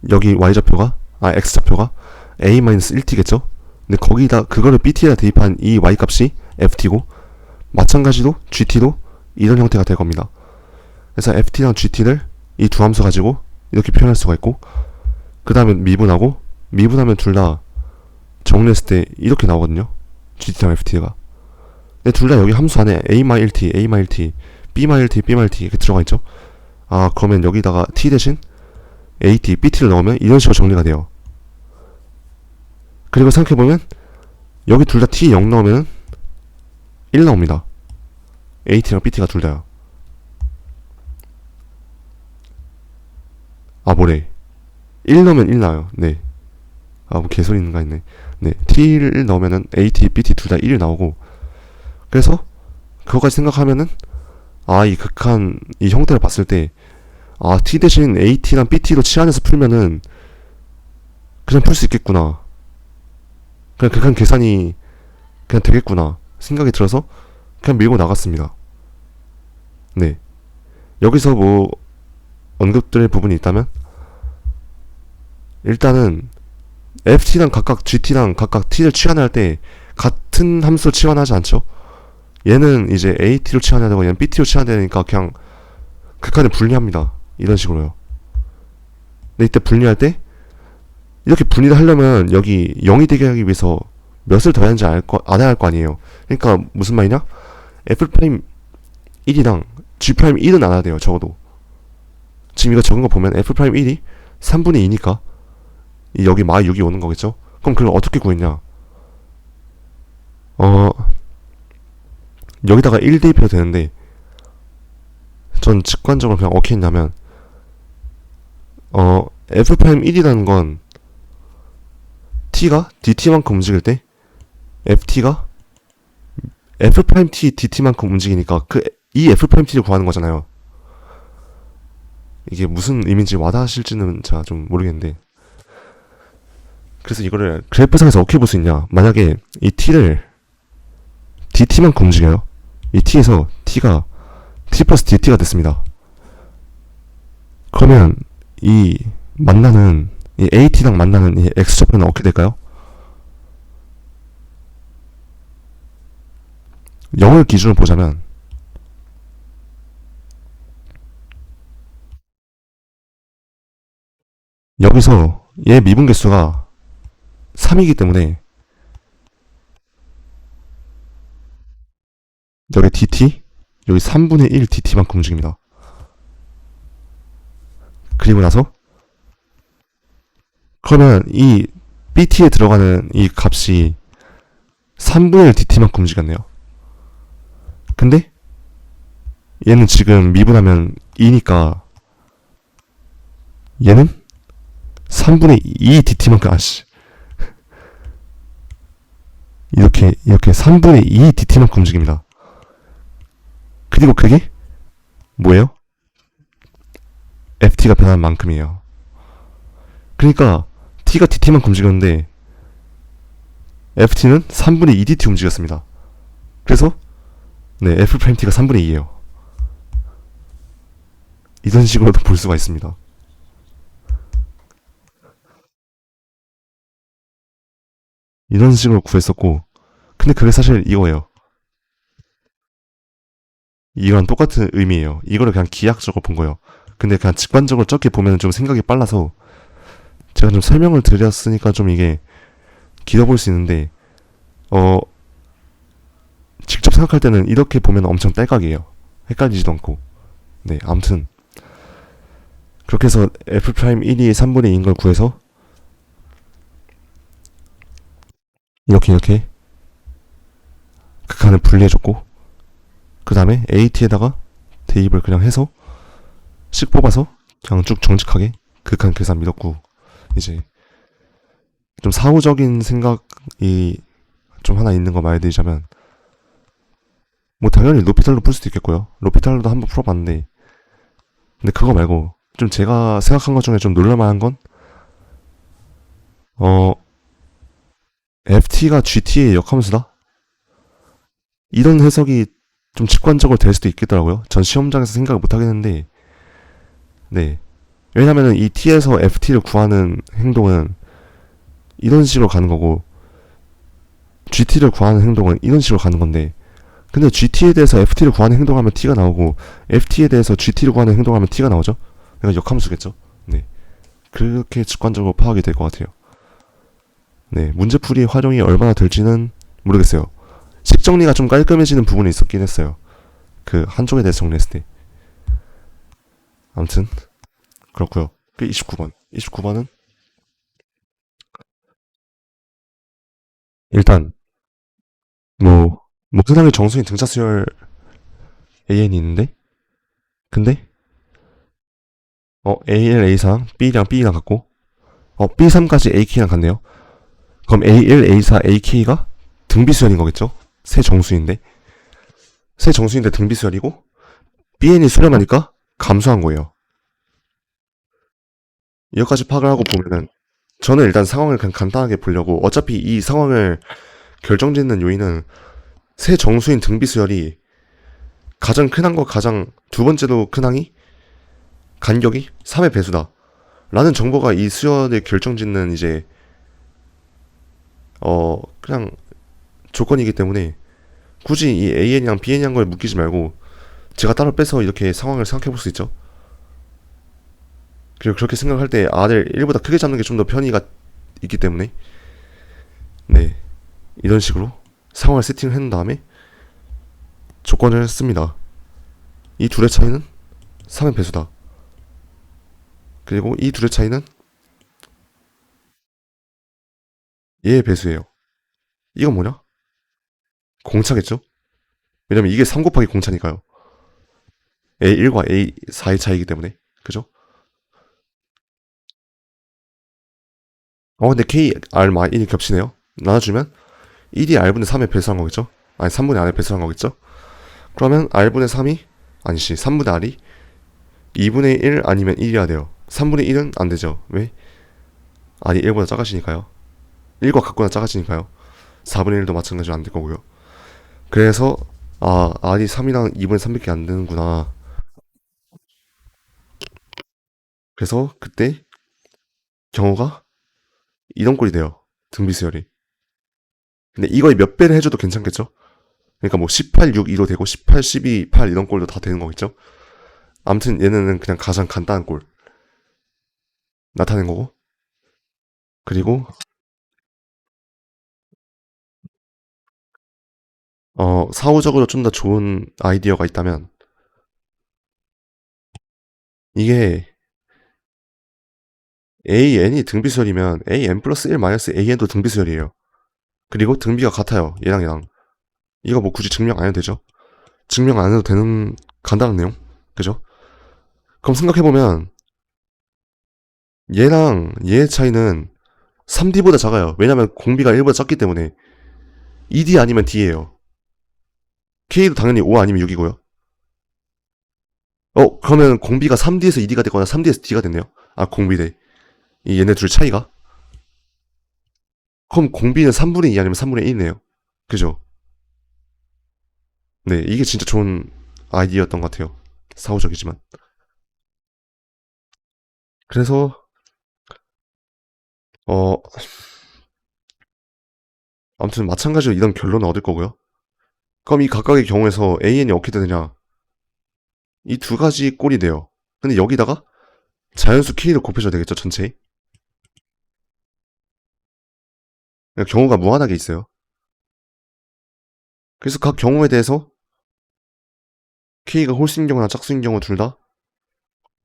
S1: 여기 Y좌표가, X좌표가 A-1T겠죠? 근데 거기다 그거를 BT에다 대입한 이 Y값이 FT고, 마찬가지로 GT도 이런 형태가 될 겁니다. 그래서 FT랑 GT를 이 두 함수 가지고 이렇게 표현할 수가 있고, 그 다음에 미분하면 둘 다 정리했을 때 이렇게 나오거든요. GT랑 FT가. 근데 둘 다 여기 함수 안에 A-1T, A-1T, B-1T, B-1T 이렇게 들어가 있죠. 아 그러면 여기다가 T 대신 AT, BT를 넣으면 이런 식으로 정리가 돼요. 그리고 생각해보면 여기 둘 다 T 0 넣으면 1 나옵니다. AT랑 BT가 둘 다요. 아 뭐래, 1 넣으면 1 나와요. 네. 아 뭐 개소리인가 했네. 네. T를 1 넣으면은 AT, BT 둘 다 1이 나오고, 그래서 그거까지 생각하면은 이 극한 이 형태를 봤을 때, T 대신 AT랑 BT로 치환해서 풀면은 그냥 풀 수 있겠구나, 그냥 극한 계산이 그냥 되겠구나 생각이 들어서 그냥 밀고 나갔습니다. 네. 여기서 뭐 언급될 부분이 있다면, 일단은 FT랑 각각 GT랑 각각 T를 치환할 때 같은 함수를 치환하지 않죠. 얘는 이제 AT로 치환해야 되고 얘는 BT로 치환해야 되니까 그냥 극한을 분리합니다. 이런 식으로요. 근데 이때 분리할 때 이렇게 분리를 하려면 여기 0이 되게 하기 위해서 몇을 더해야 하는지 알아야 할 거 아니에요. 그러니까 무슨 말이냐, F'1이랑 G'1은 알아야 돼요. 적어도 지금 이거 적은 거 보면 F'1이 3분의 2니까 여기 마 6이 오는 거겠죠. 그럼 그걸 어떻게 구했냐, 여기다가 1 대입해도 되는데, 전 직관적으로 그냥 어떻게 했냐면, F'1이라는 건 T가 DT만큼 움직일 때 FT가 F''T DT만큼 움직이니까 이 F''T를 구하는 거잖아요. 이게 무슨 의미인지 와닿으실지는 제가 좀 모르겠는데, 그래서 이거를 그래프상에서 어떻게 볼 수 있냐, 만약에 이 T를 DT만큼 움직여요. 이 T에서 T가 T 플러스 DT가 됐습니다. 그러면 이 AT랑 만나는 이 X좌표는 어떻게 될까요? 0을 기준으로 보자면 여기서 얘 미분계수가 3이기 때문에 여기 DT, 여기 3분의 1 DT만큼 움직입니다. 그리고 나서 그러면 이 BT에 들어가는 이 값이 3분의 1 DT만큼 움직였네요. 근데 얘는 지금 미분하면 2니까 얘는 3분의 2 DT만큼 이렇게 3분의 2 DT만큼 움직입니다. 그리고 그게 뭐예요? FT가 변한 만큼이에요. 그러니까 T가 DT만큼 움직였는데 FT는 3분의 2 DT 움직였습니다. 그래서 네, F'T가 3분의 2예요. 이런 식으로도 볼 수가 있습니다. 이런 식으로 구했었고, 근데 그게 사실 이거예요. 이거랑 똑같은 의미예요. 이거를 그냥 기하학적으로 본 거예요. 근데 그냥 직관적으로 적게 보면 좀 생각이 빨라서 제가 좀 설명을 드렸으니까 좀 이게 길어 보일 수 있는데, 직접 생각할 때는 이렇게 보면 엄청 딸깍이에요. 헷갈리지도 않고. 네, 아무튼 그렇게 해서 F 프라임 1이 3분의 2인 걸 구해서 이렇게 극한을 분리해줬고, 그 다음에 AT에다가 대입을 그냥 해서 식 뽑아서 그냥 쭉 정직하게 극한 계산 믿었고, 이제 좀 사후적인 생각이 좀 하나 있는 거 말해드리자면, 뭐 당연히 로피탈로 풀 수도 있겠고요. 로피탈로도 한번 풀어봤는데, 근데 그거 말고 좀 제가 생각한 것 중에 좀 놀랄만한 건, 어 FT가 GT의 역함수다? 이런 해석이 좀 직관적으로 될 수도 있겠더라고요. 전 시험장에서 생각을 못 하겠는데, 네. 왜냐면은 이 T에서 FT를 구하는 행동은 이런 식으로 가는 거고, GT를 구하는 행동은 이런 식으로 가는 건데, 근데 GT에 대해서 FT를 구하는 행동하면 T가 나오고, FT에 대해서 GT를 구하는 행동하면 T가 나오죠? 그러니까 역함수겠죠? 네. 그렇게 직관적으로 파악이 될 것 같아요. 네. 문제풀이 활용이 얼마나 될지는 모르겠어요. 식 정리가 좀 깔끔해지는 부분이 있었긴 했어요. 그 한쪽에 대해서 정리했을 때. 아무튼 그렇고요. 그 29번. 29번은 일단 뭐 세상에 정수인 등차 수열 AN이 있는데, 근데 AL, A4, B랑 B랑 같고, B3까지 AK랑 같네요. 그럼 A1, A4, AK가 등비수열인 거겠죠? 세 정수인데 세 정수인데 등비수열이고, BN이 수렴하니까 감소한 거예요. 여기까지 파악을 하고 보면은, 저는 일단 상황을 그냥 간단하게 보려고, 어차피 이 상황을 결정짓는 요인은 세 정수인 등비수열이 가장 큰 항과 가장 두 번째로 큰 항이 간격이 3의 배수다 라는 정보가 이 수열을 결정짓는 이제 그냥 조건이기 때문에, 굳이 이 AN이랑 BN이란 걸 묶이지 말고 제가 따로 빼서 이렇게 상황을 생각해 볼 수 있죠. 그리고 그렇게 생각할 때 R을 1보다 크게 잡는 게 좀 더 편의가 있기 때문에, 네, 이런 식으로 상황을 세팅을 해놓은 다음에 조건을 씁니다. 이 둘의 차이는 3의 배수다. 그리고 이 둘의 차이는 얘의 배수예요. 이건 뭐냐? 공차겠죠? 왜냐면 이게 3 곱하기 공차니까요. A1과 A4의 차이기 때문에. 그죠? 근데 K, R, 1이 겹치네요. 나눠주면 1이 R분의 3에 배수한 거겠죠? 아니, 3분의 R에 배수한 거겠죠? 그러면 R분의 3이, 아니지, 3분의 R이 2분의 1 아니면 1이어야 돼요. 3분의 1은 안 되죠. 왜? R이 1보다 작아지니까요. 1과 같거나 작아지니까요. 4분의 1도 마찬가지로 안 될 거고요. 그래서, R이 3이랑 2분의 3밖에 안 되는구나. 그래서 그때 경우가 이런 꼴이 돼요. 등비수열이. 근데 이거에 몇 배를 해줘도 괜찮겠죠? 그러니까 뭐 18, 6, 2도 되고 18, 12, 8 이런 꼴도 다 되는 거겠죠? 아무튼 얘네는 그냥 가장 간단한 꼴 나타낸 거고, 그리고 사후적으로 좀 더 좋은 아이디어가 있다면, 이게 AN이 등비수열이면 AN 플러스 1 마이너스 AN도 등비수열이에요. 그리고 등비가 같아요. 얘랑. 이거 뭐 굳이 증명 안 해도 되죠? 증명 안 해도 되는 간단한 내용? 그죠? 그럼 생각해보면 얘랑 얘의 차이는 3D보다 작아요. 왜냐면 공비가 1보다 작기 때문에. 2D 아니면 D예요. K도 당연히 5 아니면 6이고요. 그러면 공비가 3D에서 2D가 됐거나 3D에서 D가 됐네요. 공비대. 이 얘네 둘 차이가? 그럼 공비는 3분의 2 아니면 3분의 1이네요. 그죠? 네, 이게 진짜 좋은 아이디어였던 것 같아요. 사후적이지만. 그래서, 어, 아무튼 마찬가지로 이런 결론을 얻을 거고요. 그럼 이 각각의 경우에서 AN이 어떻게 되느냐? 이 두 가지 꼴이 돼요. 근데 여기다가 자연수 K를 곱해줘야 되겠죠, 전체에? 그러니까 경우가 무한하게 있어요. 그래서 각 경우에 대해서 K가 홀수인 경우나 짝수인 경우 둘 다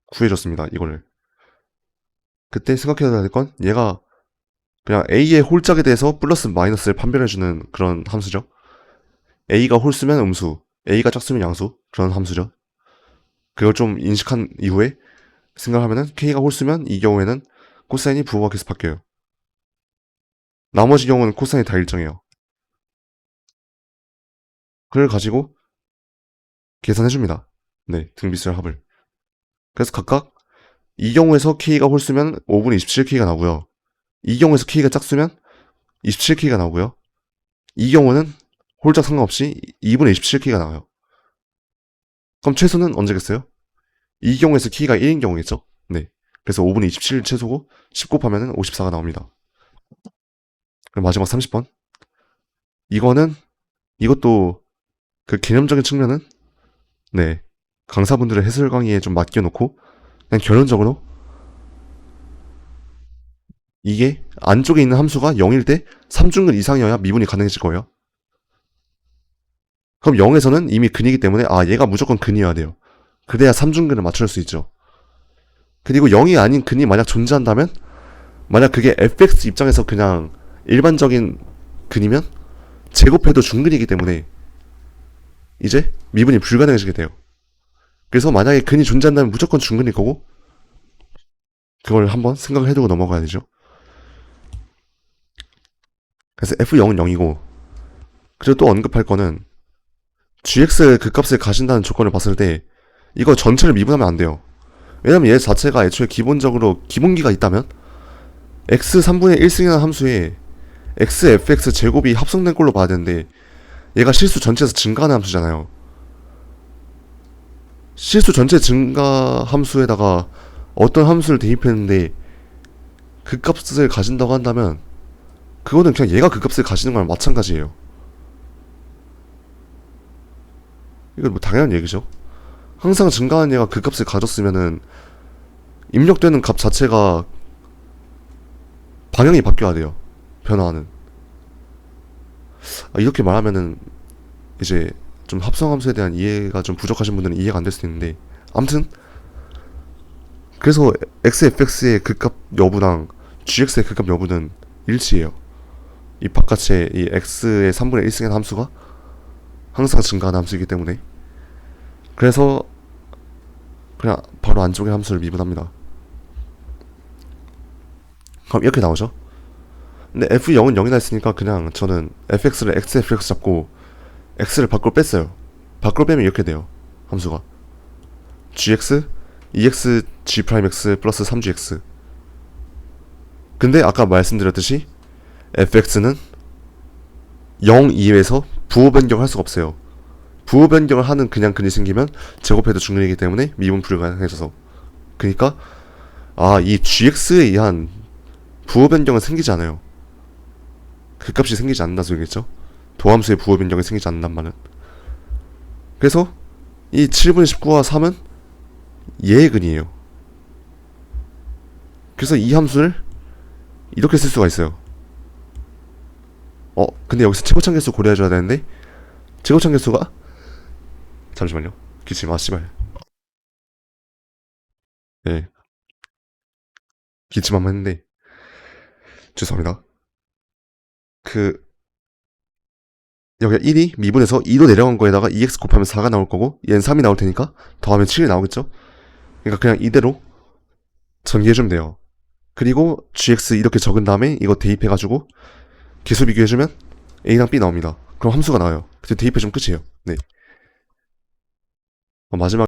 S1: 구해줬습니다. 이거를. 그때 생각해야 될 건 얘가 그냥 A의 홀짝에 대해서 플러스 마이너스를 판별해주는 그런 함수죠. A가 홀수면 음수, A가 짝수면 양수, 그런 함수죠. 그걸 좀 인식한 이후에 생각하면은 K가 홀수면 이 경우에는 코사인이 부호가 계속 바뀌어요. 나머지 경우는 코사인이 다 일정해요. 그걸 가지고 계산해줍니다. 네, 등비수열 합을. 그래서 각각 이 경우에서 K가 홀수면 5분의 27K가 나오고요. 이 경우에서 K가 짝수면 27K가 나오고요. 이 경우는 홀짝 상관없이 2분의 27K가 나와요. 그럼 최소는 언제겠어요? 이 경우에서 K가 1인 경우겠죠? 네. 그래서 5분의 27 최소고 10 곱하면 54가 나옵니다. 그럼 마지막 30번. 이것도 그 개념적인 측면은 네, 강사분들의 해설 강의에 좀 맡겨놓고 그냥 결론적으로 이게 안쪽에 있는 함수가 0일 때 3중근 이상이어야 미분이 가능해질 거예요. 그럼 0에서는 이미 근이기 때문에 얘가 무조건 근이어야 돼요. 그래야 3중근을 맞출 수 있죠. 그리고 0이 아닌 근이 만약 존재한다면 만약 그게 fx 입장에서 그냥 일반적인 근이면 제곱해도 중근이기 때문에 이제 미분이 불가능해지게 돼요. 그래서 만약에 근이 존재한다면 무조건 중근일 거고 그걸 한번 생각을 해두고 넘어가야 되죠. 그래서 f0은 0이고 그리고 또 언급할 거는 gx의 그 값을 가진다는 조건을 봤을 때 이거 전체를 미분하면 안 돼요. 왜냐면 얘 자체가 애초에 기본적으로 기본기가 있다면 x 3분의 1승이라는 함수에 x fx 제곱이 합성된 걸로 봐야 되는데 얘가 실수 전체에서 증가하는 함수잖아요. 실수 전체 증가 함수에다가 어떤 함수를 대입했는데 그 값을 가진다고 한다면 그거는 그냥 얘가 그 값을 가지는 거랑 마찬가지예요. 이건 뭐 당연한 얘기죠. 항상 증가하는 얘가 그 값을 가졌으면은 입력되는 값 자체가 방향이 바뀌어야 돼요. 변화하는. 이렇게 말하면은 이제 좀 합성함수에 대한 이해가 좀 부족하신 분들은 이해가 안 될 수도 있는데 아무튼 그래서 xfx의 극값 여부랑 gx의 극값 여부는 일치해요. 이 바깥에 이 x의 3분의 1승의 함수가 항상 증가하는 함수이기 때문에 그래서 그냥 바로 안쪽의 함수를 미분합니다. 그럼 이렇게 나오죠. 근데 f0은 0이나 했으니까 그냥 저는 fx를 xfx 잡고 x를 밖으로 뺐어요. 밖으로 빼면 이렇게 돼요. 함수가 gx 2x g'x 플러스 3gx. 근데 아까 말씀드렸듯이 fx는 0 이외에서 부호 변경을 할 수가 없어요. 부호 변경을 하는 그냥 근이 생기면 제곱해도 중근이기 때문에 미분 불가능해져서 그니까 이 gx에 의한 부호 변경은 생기지 않아요. 그 값이 생기지 않는다 소리겠죠. 도함수의 부호 변경이 생기지 않는단 말은. 그래서 이 7분의 19와 3은 얘의 근이에요. 그래서 이 함수를 이렇게 쓸 수가 있어요. 근데 여기서 최고참 개수 고려해줘야 되는데 최고참 개수가 잠시만요. 기침 씨발. 예. 기침 한번 했는데 죄송합니다. 여기가 1이 미분해서 2로 내려간 거에다가 2x 곱하면 4가 나올 거고 얘는 3이 나올 테니까 더하면 7이 나오겠죠. 그러니까 그냥 이대로 전개해주면 돼요. 그리고 gx 이렇게 적은 다음에 이거 대입해가지고 개수 비교해주면 a랑 b 나옵니다. 그럼 함수가 나와요. 그때 대입해주면 끝이에요. 네. 마지막